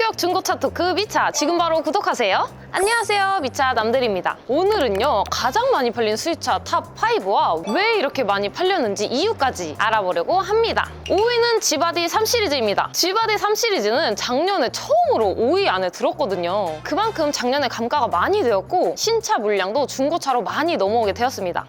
본격 중고차 토크 미차 지금 바로 구독하세요. 안녕하세요, 미차 남들입니다. 오늘은요 가장 많이 팔린 수입차 탑5와 왜 이렇게 많이 팔렸는지 이유까지 알아보려고 합니다. 5위는 지바디 3시리즈입니다. 지바디 3시리즈는 작년에 처음으로 5위 안에 들었거든요. 그만큼 작년에 감가가 많이 되었고 신차 물량도 중고차로 많이 넘어오게 되었습니다.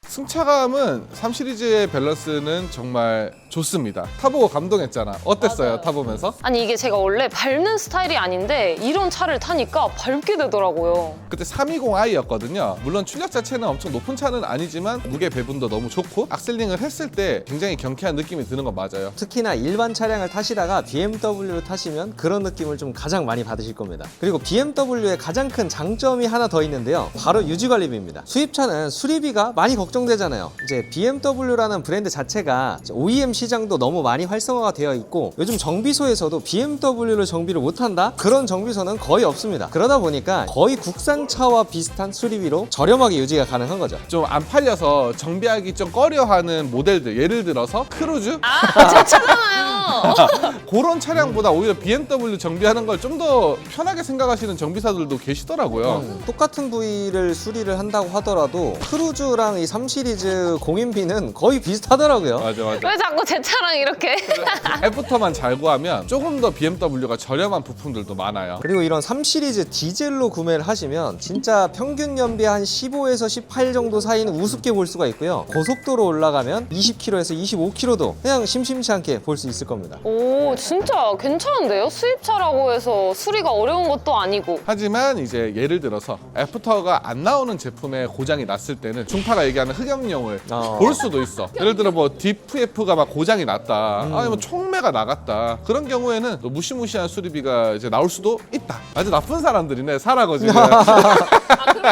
승차감은 3시리즈의 밸런스는 정말 좋습니다. 타보고 감동했잖아. 어땠어요? 맞아요. 타보면서? 아니 이게 제가 원래 밟는 스타일이 아닌데 이런 차를 타니까 밟게 되더라고요. 그때 320i였거든요. 물론 출력 자체는 엄청 높은 차는 아니지만 무게 배분도 너무 좋고 악셀링을 했을 때 굉장히 경쾌한 느낌이 드는 건 맞아요. 특히나 일반 차량을 타시다가 BMW를 타시면 그런 느낌을 좀 가장 많이 받으실 겁니다. 그리고 BMW의 가장 큰 장점이 하나 더 있는데요. 바로 유지관리비입니다. 수입차는 수리비가 많이 걱정되잖아요. 이제 BMW라는 브랜드 자체가 OEM 시장도 너무 많이 활성화가 되어 있고 요즘 정비소에서도 BMW를 정비를 못한다? 그런 정비소는 거의 없습니다. 그러다 보니까 거의 국산차와 비슷한 수리비로 저렴하게 유지가 가능한 거죠. 좀 안 팔려서 정비하기 좀 꺼려하는 모델들, 예를 들어서 크루즈? 제 차잖아요. 그런 차량보다 오히려 BMW 정비하는 걸 좀 더 편하게 생각하시는 정비사들도 계시더라고요. 똑같은 부위를 수리를 한다고 하더라도 크루즈랑 이 3시리즈 공인비는 거의 비슷하더라고요. 맞아. 왜 자꾸 제 차랑 이렇게? 애프터만 잘 구하면 조금 더 BMW가 저렴한 부품들도 많아요. 그리고 이런 3시리즈 디젤로 구매를 하시면 진짜 평균 연비 한 15에서 18 정도 사이는 우습게 볼 수가 있고요. 고속도로 올라가면 20km에서 25km도 그냥 심심치 않게 볼 수 있을 겁니다. 오 진짜 괜찮은데요? 수입차라고 해서 수리가 어려운 것도 아니고. 하지만 이제 예를 들어서 애프터가 안 나오는 제품에 고장이 났을 때는 중파가 얘기하는 흑염룡을 볼 수도 있어. 예를 들어 뭐 DFF가 막 고장이 났다, 아니면 촉매가 나갔다. 그런 경우에는 또 무시무시한 수리비가 이제 나올 수도 있다. 아주 나쁜 사람들이네, 사라고 지금.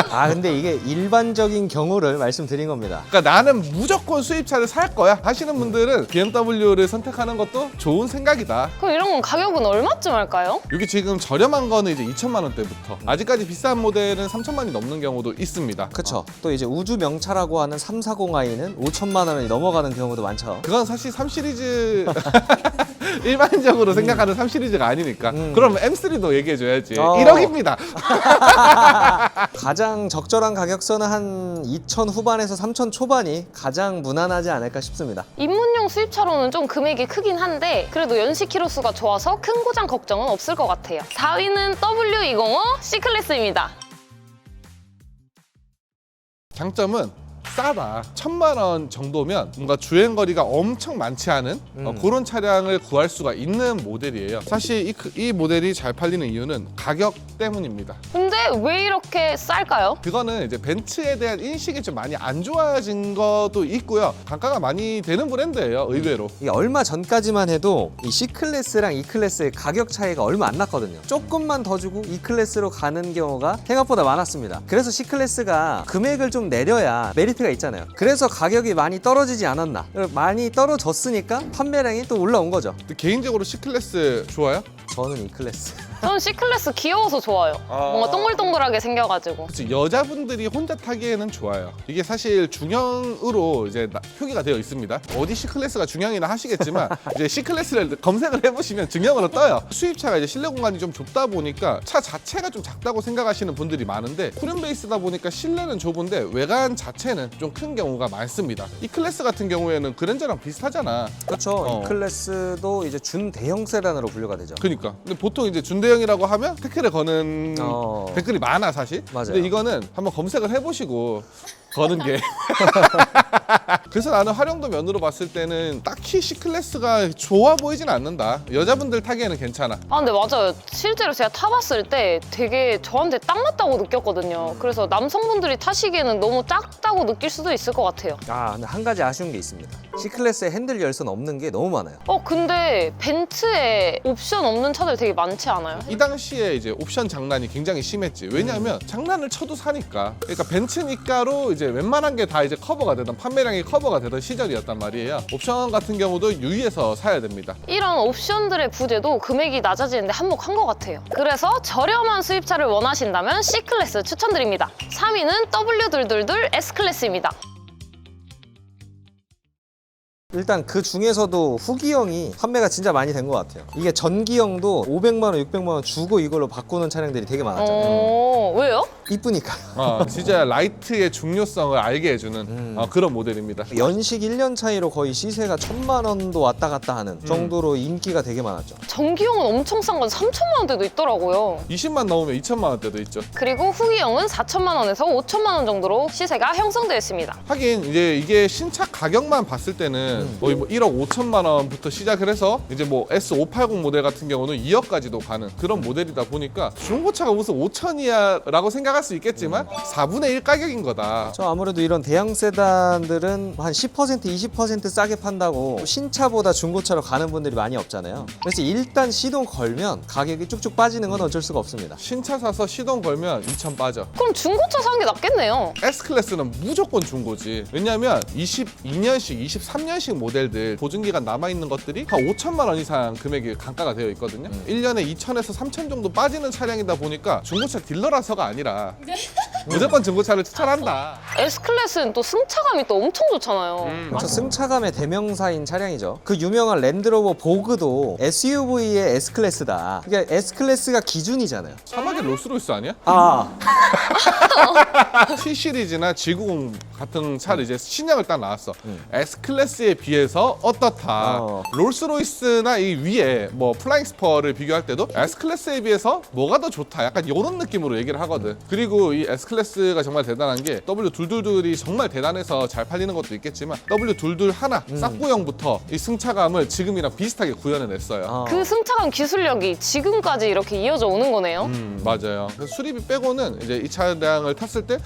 아 근데 이게 일반적인 경우를 말씀드린 겁니다. 그러니까 나는 무조건 수입차를 살 거야 하시는 분들은 BMW를 선택하는 것도 좋은 생각이다. 그럼 이런 건 가격은 얼마쯤 할까요? 여기 지금 저렴한 거는 이제 2천만 원대부터, 아직까지 비싼 모델은 3천만이 넘는 경우도 있습니다. 그쵸. 또 이제 우주 명차라고 하는 340i는 5천만 원이 넘어가는 경우도 많죠. 그건 사실 3시리즈 일반적으로 생각하는 3시리즈가 아니니까. 그럼 M3도 얘기해줘야지. 1억입니다. 가장 적절한 가격선은 한 2천 후반에서 3천 초반이 가장 무난하지 않을까 싶습니다. 입문용 수입차로는 좀 금액이 크긴 한데 그래도 연식 키로수가 좋아서 큰 고장 걱정은 없을 것 같아요. 4위는 W205 C클래스입니다. 장점은 싸다. 1,000만 원 정도면 뭔가 주행거리가 엄청 많지 않은 그런 차량을 구할 수가 있는 모델이에요. 사실 이 모델이 잘 팔리는 이유는 가격 때문입니다. 근데 왜 이렇게 쌀까요? 그거는 이제 벤츠에 대한 인식이 좀 많이 안 좋아진 것도 있고요. 단가가 많이 되는 브랜드예요, 의외로. 이게 얼마 전까지만 해도 이 C클래스랑 E클래스의 가격 차이가 얼마 안 났거든요. 조금만 더 주고 E클래스로 가는 경우가 생각보다 많았습니다. 그래서 C클래스가 금액을 좀 내려야 메리트가 있잖아요. 그래서 가격이 많이 떨어지지 않았나. 많이 떨어졌으니까 판매량이 또 올라온 거죠. 근데 개인적으로 C클래스 좋아요? 저는 E클래스. 저는 C클래스 귀여워서 좋아요. 뭔가 동글동글하게 생겨가지고. 그치, 여자분들이 혼자 타기에는 좋아요. 이게 사실 중형으로 이제 표기가 되어 있습니다. 어디 C클래스가 중형이나 하시겠지만 이제 C클래스를 검색을 해보시면 중형으로 떠요. 수입차가 이제 실내 공간이 좀 좁다 보니까 차 자체가 좀 작다고 생각하시는 분들이 많은데 쿨앤 베이스다 보니까 실내는 좁은데 외관 자체는 좀 큰 경우가 많습니다. 이 클래스 같은 경우에는 그랜저랑 비슷하잖아. 그렇죠. E클래스도 이제 준대형 세단으로 분류가 되죠. 그러니까. 근데 보통 이제 준대형이라고 하면 태클을 거는 댓글이 많아, 사실. 맞아요. 근데 이거는 한번 검색을 해보시고 거는 게. 그래서 나는 활용도 면으로 봤을 때는 딱히 C클래스가 좋아 보이진 않는다. 여자분들 타기에는 괜찮아. 아 근데 맞아요. 실제로 제가 타봤을 때 되게 저한테 딱 맞다고 느꼈거든요. 그래서 남성분들이 타시기에는 너무 작다고 느낄 수도 있을 것 같아요. 아, 근데 한 가지 아쉬운 게 있습니다. C클래스에 핸들 열선 없는 게 너무 많아요. 근데 벤츠에 옵션 없는 차들 되게 많지 않아요? 이 당시에 이제 옵션 장난이 굉장히 심했지. 왜냐하면 장난을 쳐도 사니까. 그러니까 벤츠니까로 이제 웬만한 게 다 이제 커버가 되던, 판매량이 커버가 되던 시절이었단 말이에요. 옵션 같은 경우도 유의해서 사야 됩니다. 이런 옵션들의 부재도 금액이 낮아지는데 한몫한 것 같아요. 그래서 저렴한 수입차를 원하신다면 C클래스 추천드립니다. 3위는 W222 S클래스입니다. 일단 그 중에서도 후기형이 판매가 진짜 많이 된 것 같아요. 이게 전기형도 500만 원, 600만 원 주고 이걸로 바꾸는 차량들이 되게 많았잖아요. 왜요? 이쁘니까요. 진짜 라이트의 중요성을 알게 해주는 그런 모델입니다. 연식 1년 차이로 거의 시세가 1000만 원도 왔다 갔다 하는 정도로 인기가 되게 많았죠. 전기형은 엄청 싼 건 3천만 원대도 있더라고요. 20만 나오면 2천만 원대도 있죠. 그리고 후기형은 4천만 원에서 5천만 원 정도로 시세가 형성되어 있습니다. 하긴 이제 이게 신차 가격만 봤을 때는 거의 뭐 1억 5천만 원부터 시작을 해서 이제 뭐 S580 모델 같은 경우는 2억까지도 가는 그런 모델이다 보니까 중고차가 무슨 5천이야라고 생각할 수 있겠지만 4분의 1 가격인 거다. 저 아무래도 이런 대형 세단들은 한 10% 20% 싸게 판다고 신차보다 중고차로 가는 분들이 많이 없잖아요. 그래서 일단 시동 걸면 가격이 쭉쭉 빠지는 건 어쩔 수가 없습니다. 신차 사서 시동 걸면 2천 빠져. 그럼 중고차 사는 게 낫겠네요. S클래스는 무조건 중고지. 왜냐면 22년식, 23년식 모델들 보증기간 남아있는 것들이 한 5천만 원 이상 금액이 감가가 되어 있거든요. 1년에 2천에서 3천 정도 빠지는 차량이다 보니까 중고차 딜러라서가 아니라 무조건 중고차를 추천한다. S클래스는 또 승차감이 또 엄청 좋잖아요. 그렇죠. 승차감의 대명사인 차량이죠. 그 유명한 랜드로버 보그도 SUV의 S클래스다. 이게 S클래스가 기준이잖아요. 사막의 롤스로이스 아니야? 아, T 시리즈나 G90 같은 차를 이제 신형을 딱 나왔어. S클래스에 비해서 어떻다. 롤스로이스나 이 위에 뭐 플라잉 스퍼를 비교할 때도 S클래스에 비해서 뭐가 더 좋다. 약간 이런 느낌으로 얘기를 하거든. 그리고 이 S클래스가 정말 대단한 게 W22이 정말 대단해서 잘 팔리는 것도 있겠지만 W22 하나 싹구형부터 이 승차감을 지금이랑 비슷하게 구현해냈어요. 그 승차감 기술력이 지금까지 이렇게 이어져 오는 거네요. 맞아요. 그래서 수리비 빼고는 이제 이 차량을 탔을 때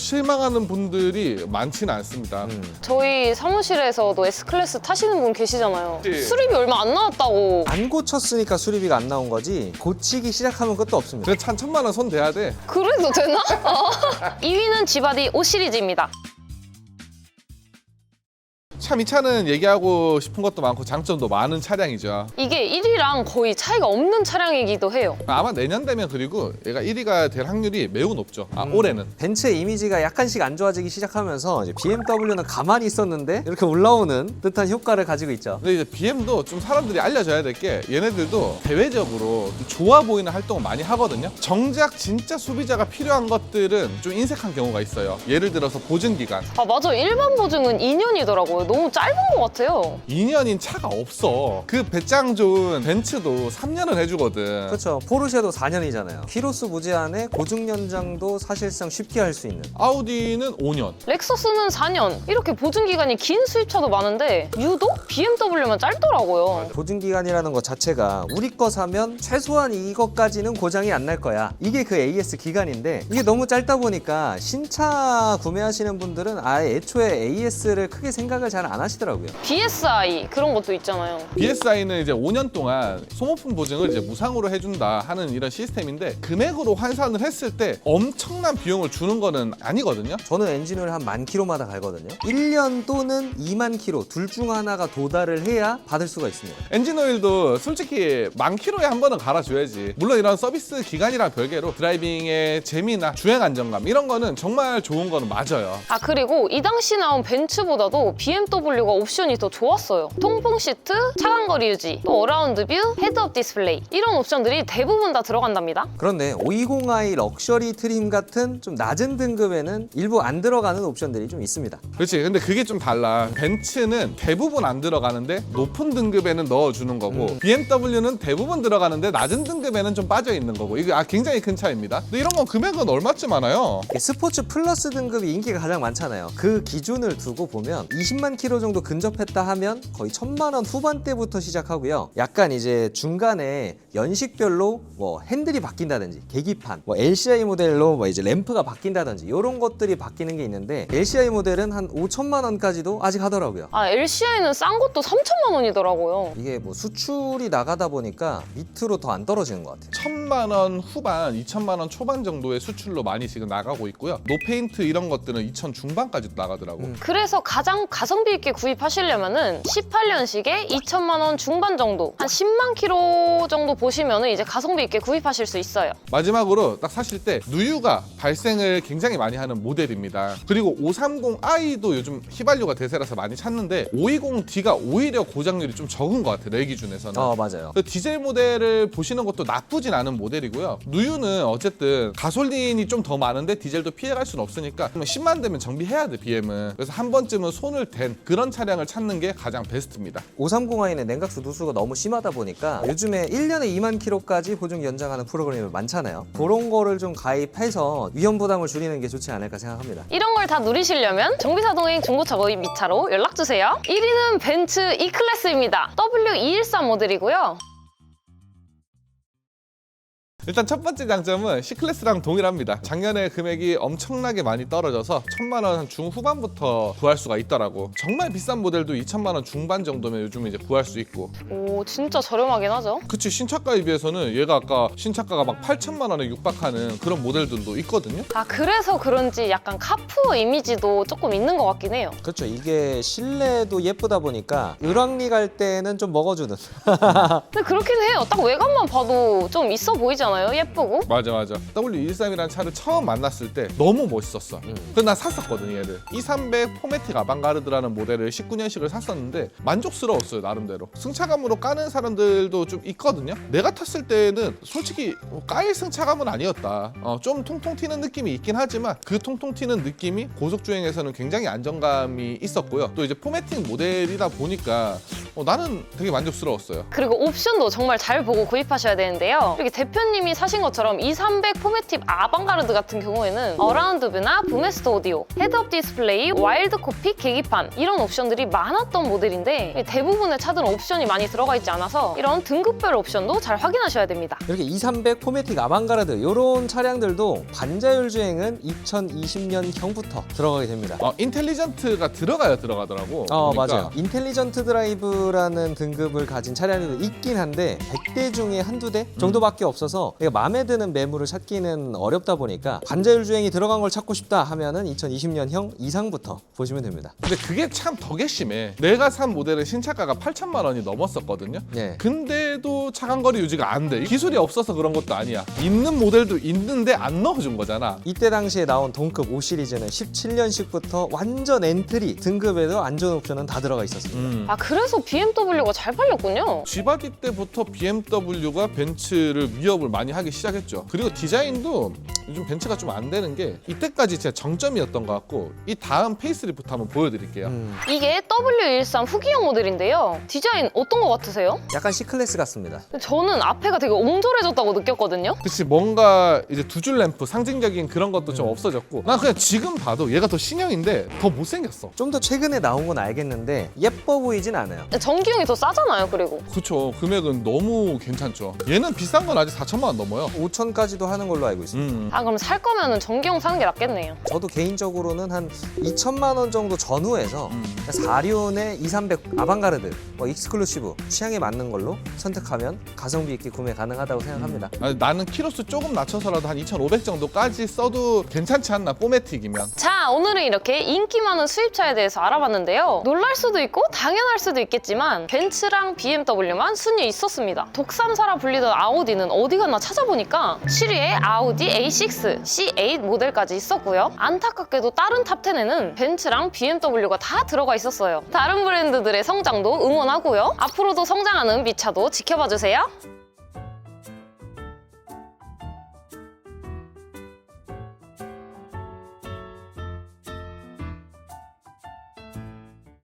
실망하는 분들이 많지는 않습니다. 저희 사무실에서도 S클래스 타시는 분 계시잖아요. 그치. 수리비 얼마 안 나왔다고. 안 고쳤으니까 수리비가 안 나온 거지 고치기 시작하면 끝도 없습니다. 그래 1,000만 원 손 대야 돼. 그래도 되나? 2위는 G바디 5시리즈입니다. 참 이 차는 얘기하고 싶은 것도 많고 장점도 많은 차량이죠. 이게 1위랑 거의 차이가 없는 차량이기도 해요. 아마 내년 되면 그리고 얘가 1위가 될 확률이 매우 높죠. 올해는. 벤츠의 이미지가 약간씩 안 좋아지기 시작하면서 이제 BMW는 가만히 있었는데 이렇게 올라오는 듯한 효과를 가지고 있죠. 근데 이제 BM도 좀 사람들이 알려줘야 될 게 얘네들도 대외적으로 좀 좋아 보이는 활동을 많이 하거든요. 정작 진짜 소비자가 필요한 것들은 좀 인색한 경우가 있어요. 예를 들어서 보증기간. 아 맞아, 일반 보증은 2년이더라고요. 너무 짧은 것 같아요. 2년인 차가 없어. 그 배짱 좋은 벤츠도 3년은 해주거든. 그렇죠. 포르쉐도 4년이잖아요. 키로수 무제한에 보증 연장도 사실상 쉽게 할 수 있는. 아우디는 5년. 렉서스는 4년. 이렇게 보증 기간이 긴 수입차도 많은데 유독 BMW만 짧더라고요. 보증 기간이라는 것 자체가 우리 거 사면 최소한 이것까지는 고장이 안 날 거야. 이게 그 AS 기간인데 이게 너무 짧다 보니까 신차 구매하시는 분들은 아예 애초에 AS를 크게 생각을 잘 안 하시더라고요. BSI 그런 것도 있잖아요. BSI는 이제 5년 동안 소모품 보증을 이제 무상으로 해준다 하는 이런 시스템인데 금액으로 환산을 했을 때 엄청난 비용을 주는 거는 아니거든요. 저는 엔진오일 한 10,000km마다 갈거든요. 1년 또는 20,000km 둘 중 하나가 도달을 해야 받을 수가 있습니다. 엔진오일도 솔직히 10,000km에 한 번은 갈아줘야지. 물론 이런 서비스 기간이랑 별개로 드라이빙의 재미나 주행 안정감 이런 거는 정말 좋은 거는 맞아요. 아 그리고 이 당시 나온 벤츠보다도 BMW가 옵션이 더 좋았어요. 통풍 시트, 차간거리 유지, 또 어라운드 뷰, 헤드업 디스플레이 이런 옵션들이 대부분 다 들어간답니다. 그런데 520i 럭셔리 트림 같은 좀 낮은 등급에는 일부 안 들어가는 옵션들이 좀 있습니다. 그렇지. 근데 그게 좀 달라. 벤츠는 대부분 안 들어가는데 높은 등급에는 넣어주는 거고 BMW는 대부분 들어가는데 낮은 등급에는 좀 빠져 있는 거고 이게 굉장히 큰 차이입니다. 근데 이런 건 금액은 얼마쯤 하나요? 스포츠 플러스 등급이 인기가 가장 많잖아요. 그 기준을 두고 보면 20만 킬로 정도 근접했다 하면 거의 1,000만 원 후반대부터 시작하고요. 약간 이제 중간에 연식별로 뭐 핸들이 바뀐다든지 계기판, 뭐 LCI 모델로 뭐 이제 램프가 바뀐다든지 이런 것들이 바뀌는 게 있는데 LCI 모델은 한 5천만 원까지도 아직 하더라고요. 아 LCI는 싼 것도 3천만 원이더라고요. 이게 뭐 수출이 나가다 보니까 밑으로 더 안 떨어지는 것 같아요. 1,000만 원 후반, 2,000만 원 초반 정도의 수출로 많이 지금 나가고 있고요. 노페인트 이런 것들은 2,000 중반까지도 나가더라고. 그래서 가장 가성비 가성비 있게 구입하시려면은 18년식에 2천만 원 중반 정도, 한 10만 킬로 정도 보시면은 이제 가성비 있게 구입하실 수 있어요. 마지막으로 딱 사실 때 누유가 발생을 굉장히 많이 하는 모델입니다. 그리고 530i도 요즘 휘발유가 대세라서 많이 찾는데 520D가 오히려 고장률이 좀 적은 것 같아요. 내 기준에서는. 맞아요. 그 디젤 모델을 보시는 것도 나쁘진 않은 모델이고요. 누유는 어쨌든 가솔린이 좀 더 많은데 디젤도 피해갈 수는 없으니까 10만 되면 정비해야 돼, BM은. 그래서 한 번쯤은 손을 댄 그런 차량을 찾는 게 가장 베스트입니다. 530i는 냉각수 누수가 너무 심하다 보니까 요즘에 1년에 2만 킬로까지 보증 연장하는 프로그램이 많잖아요. 그런 거를 좀 가입해서 위험 부담을 줄이는 게 좋지 않을까 생각합니다. 이런 걸 다 누리시려면 정비사 동행 중고차 거의 미차로 연락주세요. 1위는 벤츠 E클래스입니다. W213 모델이고요. 일단 첫 번째 장점은 C클래스랑 동일합니다. 작년에 금액이 엄청나게 많이 떨어져서 1,000만 원 중후반부터 구할 수가 있더라고. 정말 비싼 모델도 2천만 원 중반 정도면 요즘 이제 구할 수 있고. 오, 진짜 저렴하긴 하죠. 그치, 신차가에 비해서는 얘가 아까 신차가가 막 8천만 원에 육박하는 그런 모델들도 있거든요. 아, 그래서 그런지 약간 카푸어 이미지도 조금 있는 것 같긴 해요. 그렇죠. 이게 실내도 예쁘다 보니까 을왕리 갈 때는 좀 먹어주는. 근데 그렇긴 해요. 딱 외관만 봐도 좀 있어 보이잖아요. 예쁘고. 맞아. W213이라는 차를 처음 만났을 때 너무 멋있었어. 그래서 난 샀었거든, 얘를. 230 포매틱 아방가르드라는 모델을 19년식을 샀었는데 만족스러웠어요, 나름대로. 승차감으로 까는 사람들도 좀 있거든요. 내가 탔을 때는 솔직히 까일 승차감은 아니었다. 좀 통통 튀는 느낌이 있긴 하지만 그 통통 튀는 느낌이 고속주행에서는 굉장히 안정감이 있었고요. 또 이제 포매틱 모델이다 보니까 나는 되게 만족스러웠어요. 그리고 옵션도 정말 잘 보고 구입하셔야 되는데요. 이렇게 대표님이 사신 것처럼 230 포매틱 아방가르드 같은 경우에는 어라운드 뷰나 부메스트 오디오, 헤드업 디스플레이, 와일드 코픽 계기판 이런 옵션들이 많았던 모델인데 대부분의 차들은 옵션이 많이 들어가 있지 않아서 이런 등급별 옵션도 잘 확인하셔야 됩니다. 이렇게 230 포매틱 아방가르드 이런 차량들도 반자율 주행은 2020년형부터 들어가게 됩니다. 인텔리전트가 들어가더라고. 보니까. 맞아요. 인텔리전트 드라이브라는 등급을 가진 차량들도 있긴 한데 100대 중에 한두 대 정도밖에 없어서 마음에 드는 매물을 찾기는 어렵다 보니까 반자율 주행이 들어간 걸 찾고 싶다 하면은 2020년형 이상부터 보시면 됩니다. 근데 그게 참 더 괘씸해. 내가 산 모델은 신차가가 8천만 원이 넘었었거든요. 네. 근데도 차간거리 유지가 안 돼. 기술이 없어서 그런 것도 아니야. 있는 모델도 있는데 안 넣어준 거잖아. 이때 당시에 나온 동급 5 시리즈는 17년식부터 완전 엔트리 등급에도 안전 옵션은 다 들어가 있었습니다. 아, 그래서 BMW가 잘 팔렸군요. G바디 때부터 BMW가 벤츠를 위협을 많이 하기 시작했죠. 그리고 디자인도 요즘 벤츠가 좀 안 되는 게 이때까지 진짜 정점이었던 것 같고 이 다음 페이스리프트 한번 보여드릴게요. 이게 W13 후기형 모델인데요. 디자인 어떤 거 같으세요? 약간 C클래스 같습니다. 저는 앞에가 되게 옹졸해졌다고 느꼈거든요. 그치, 뭔가 이제 두 줄 램프 상징적인 그런 것도 좀 없어졌고 난 그냥 지금 봐도 얘가 더 신형인데 더 못생겼어. 좀 더 최근에 나온 건 알겠는데 예뻐 보이진 않아요. 전기용이 더 싸잖아요, 그리고. 그쵸, 금액은 너무 괜찮죠. 얘는 비싼 건 아직 4천만 원 넘어요. 5천까지도 하는 걸로 알고 있습니다. 아, 그럼 살 거면은 전기용 사는 게 낫겠네요. 저도 개인적으로는 한 2천만 원 정도 전후에서 4륜의 230 아방가르드, 익스클루시브 취향에 맞는 걸로 선택하면 가성비 있게 구매 가능하다고 생각합니다. 아니, 나는 키로수 조금 낮춰서라도 한 2,500 정도까지 써도 괜찮지 않나, 포매틱이면. 자, 오늘은 이렇게 인기 많은 수입차에 대해서 알아봤는데요. 놀랄 수도 있고 당연할 수도 있겠지만 벤츠랑 BMW만 순위에 있었습니다. 독삼사라 불리던 아우디는 어디 갔나 찾아보니까 7위에 아우디 A6, C8 모델까지 있었고요. 안타깝게도 다른 탑10에는 벤츠랑 BMW가 다 들어가 있었어요. 다른 브랜드들의 성장도 응원하고요. 앞으로도 성장하는 미차도 지켜봐주세요.